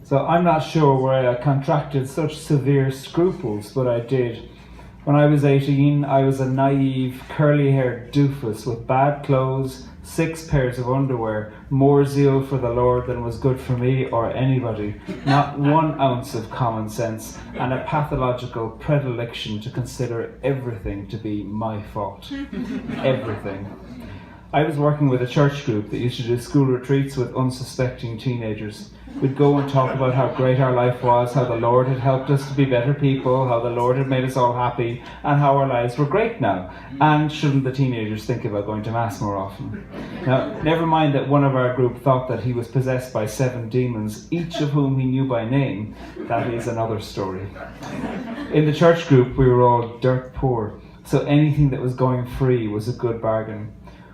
So I'm not sure where I contracted such severe scruples, but I did. When I was 18, I was a naive, curly-haired doofus with bad clothes, 6 pairs of underwear, more zeal for the Lord than was good for me or anybody, not 1 ounce of common sense, and a pathological predilection to consider everything to be my fault. Everything. I was working with a church group that used to do school retreats with unsuspecting teenagers. We'd go and talk about how great our life was, how the Lord had helped us to be better people, how the Lord had made us all happy, and how our lives were great now. And shouldn't the teenagers think about going to Mass more often? Now, never mind that one of our group thought that he was possessed by 7 demons, each of whom he knew by name. That is another story. In the church group, we were all dirt poor, so anything that was going free was a good bargain.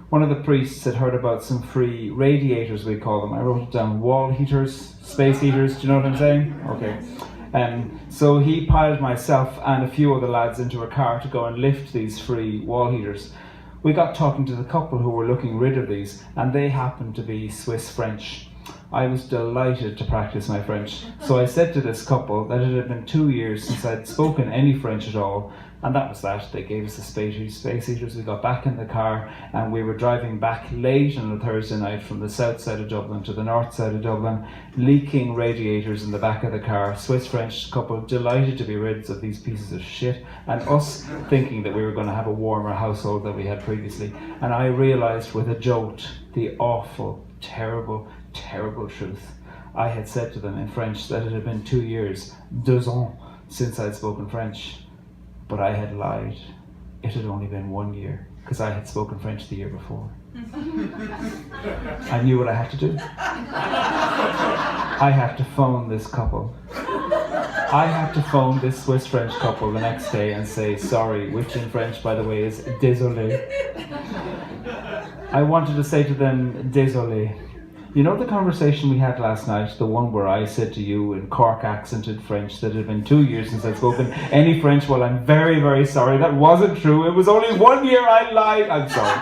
One of the priests had heard about some free radiators, we call them. I wrote it down, wall heaters, space heaters, do you know what I'm saying? Okay. So he piled myself and a few other lads into a car to go and lift these free wall heaters. We got talking to the couple who were looking rid of these, and they happened to be Swiss French. I was delighted to practice my French, so I said to this couple that it had been 2 years since I'd spoken any French at all, and that was that. They gave us the space heaters. We got back in the car, and we were driving back late on a Thursday night from the south side of Dublin to the north side of Dublin, leaking radiators in the back of the car. Swiss-French couple delighted to be rid of these pieces of shit, and us thinking that we were going to have a warmer household than we had previously. And I realised with a jolt the awful, terrible truth. I had said to them in French that it had been 2 years, 2 ans, since I'd spoken French. But I had lied. It had only been 1 year, because I had spoken French the year before. I knew what I had to do. I had to phone this couple. I had to phone this Swiss-French couple the next day and say sorry, which in French, by the way, is désolé. I wanted to say to them, désolé. You know the conversation we had last night, the one where I said to you in Cork accented French that it had been 2 years since I'd spoken any French? Well, I'm very, very sorry. That wasn't true. It was only 1 year I lied. I'm sorry.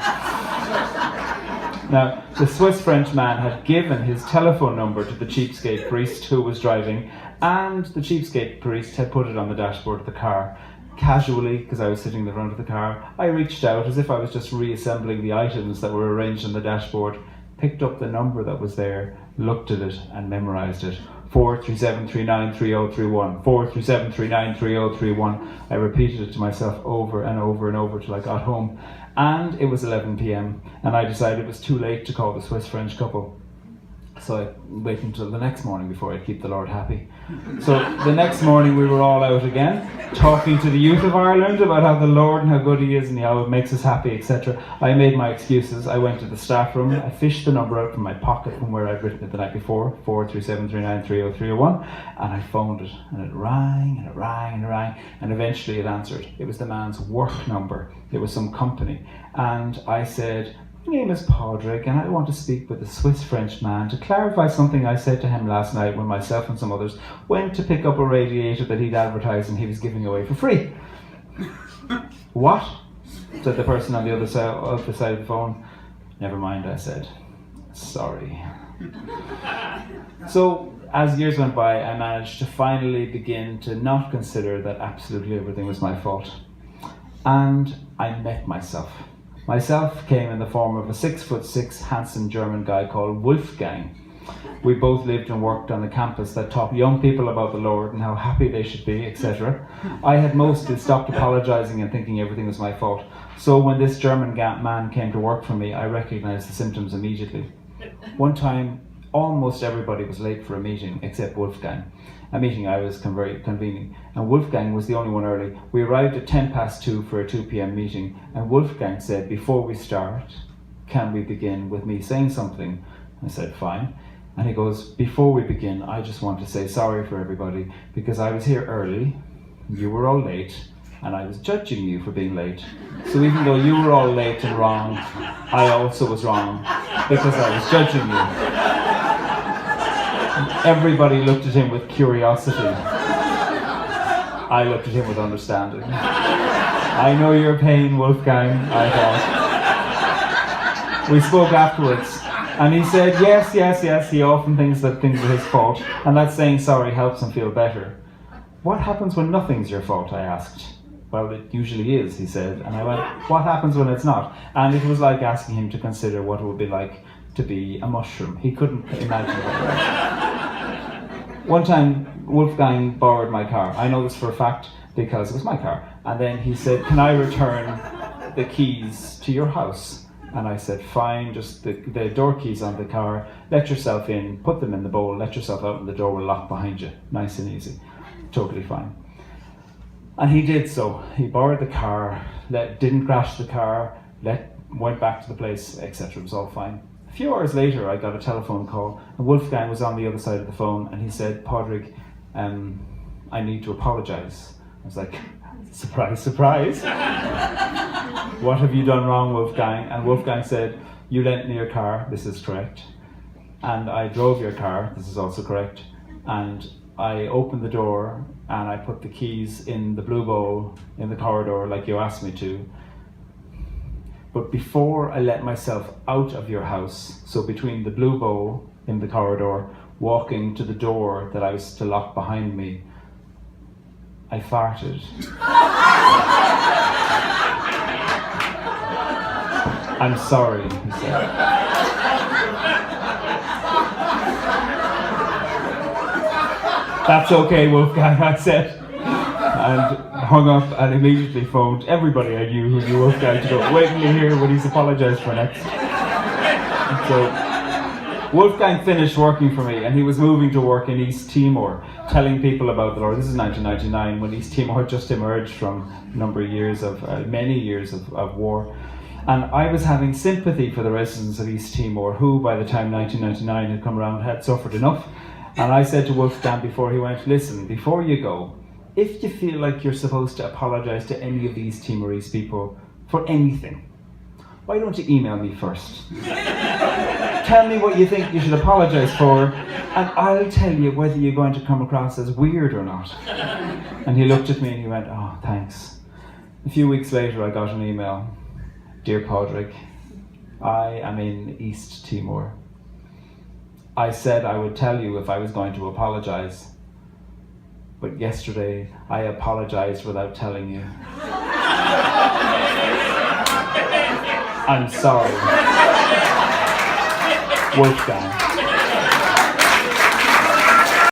Now, the Swiss-French man had given his telephone number to the cheapskate priest who was driving, and the cheapskate priest had put it on the dashboard of the car. Casually, because I was sitting in the front of the car, I reached out as if I was just reassembling the items that were arranged on the dashboard, picked up the number that was there, looked at it and memorised it. 437393031, 437393031. I repeated it to myself over and over and over till I got home. And it was 11 p.m. and I decided it was too late to call the Swiss-French couple. So I waited until the next morning before I'd keep the Lord happy. So the next morning we were all out again, talking to the youth of Ireland about how the Lord and how good he is and how it makes us happy, etc. I made my excuses. I went to the staff room. I fished the number out from my pocket from where I'd written it the night before, 437393031, and I phoned it. And it rang and it rang and it rang, and eventually it answered. It was the man's work number. It was some company. And I said, "My name is Pádraig, and I want to speak with the Swiss-French man to clarify something I said to him last night when myself and some others went to pick up a radiator that he'd advertised and he was giving away for free." "What?" said the person on the other side of the phone. "Never mind," I said. "Sorry." So, as years went by, I managed to finally begin to not consider that absolutely everything was my fault. And I met myself. Myself came in the form of a 6'6" handsome German guy called Wolfgang. We both lived and worked on the campus that taught young people about the Lord and how happy they should be, etc. I had mostly stopped apologising and thinking everything was my fault. So when this German man came to work for me, I recognised the symptoms immediately. One time, almost everybody was late for a meeting except Wolfgang. A meeting I was convening, and Wolfgang was the only one early. We arrived at 2:10 for a 2 p.m. meeting, and Wolfgang said, "Before we start, can we begin with me saying something?" I said, "Fine." And he goes, "Before we begin, I just want to say sorry for everybody, because I was here early, you were all late, and I was judging you for being late. So even though you were all late and wrong, I also was wrong, because I was judging you." Everybody looked at him with curiosity. I looked at him with understanding. "I know your pain, Wolfgang," I thought. We spoke afterwards, And he said, yes, he often thinks that things are his fault, and that saying sorry helps him feel better. What happens when nothing's your fault, I asked. Well, it usually is, he said, and I went, what happens when it's not? And it was like asking him to consider what it would be like to be a mushroom. He couldn't imagine it. One time, Wolfgang borrowed my car. I know this for a fact because it was my car. And then he said, can I return the keys to your house? And I said, fine, just the door keys on the car, let yourself in, put them in the bowl, let yourself out, and the door will lock behind you. Nice and easy. Totally fine. And he did so. He borrowed the car, didn't crash the car, went back to the place, etc. It was all fine. A few hours later, I got a telephone call, and Wolfgang was on the other side of the phone, and he said, Pádraig, I need to apologise. I was like, surprise, surprise. What have you done wrong, Wolfgang? And Wolfgang said, you lent me your car, this is correct. And I drove your car, this is also correct. And I opened the door and I put the keys in the blue bowl in the corridor like you asked me to. But before I let myself out of your house, so between the blue bowl in the corridor, walking to the door that I was to lock behind me, I farted. I'm sorry, he said. That's okay, Wolfgang, I said. And hung up and immediately phoned everybody I knew who knew Wolfgang to go, wait till you hear what he's apologised for next. So Wolfgang finished working for me and he was moving to work in East Timor, telling people about the Lord. This is 1999 when East Timor had just emerged from a number of years of, many years of war. And I was having sympathy for the residents of East Timor who, by the time 1999 had come around, had suffered enough. And I said to Wolfgang before he went, listen, before you go, if you feel like you're supposed to apologise to any of these Timorese people for anything, why don't you email me first? Tell me what you think you should apologise for, and I'll tell you whether you're going to come across as weird or not. And he looked at me and he went, oh, thanks. A few weeks later I got an email. Dear Pádraig, I am in East Timor. I said I would tell you if I was going to apologise, but yesterday I apologised without telling you. I'm sorry. Wolfgang.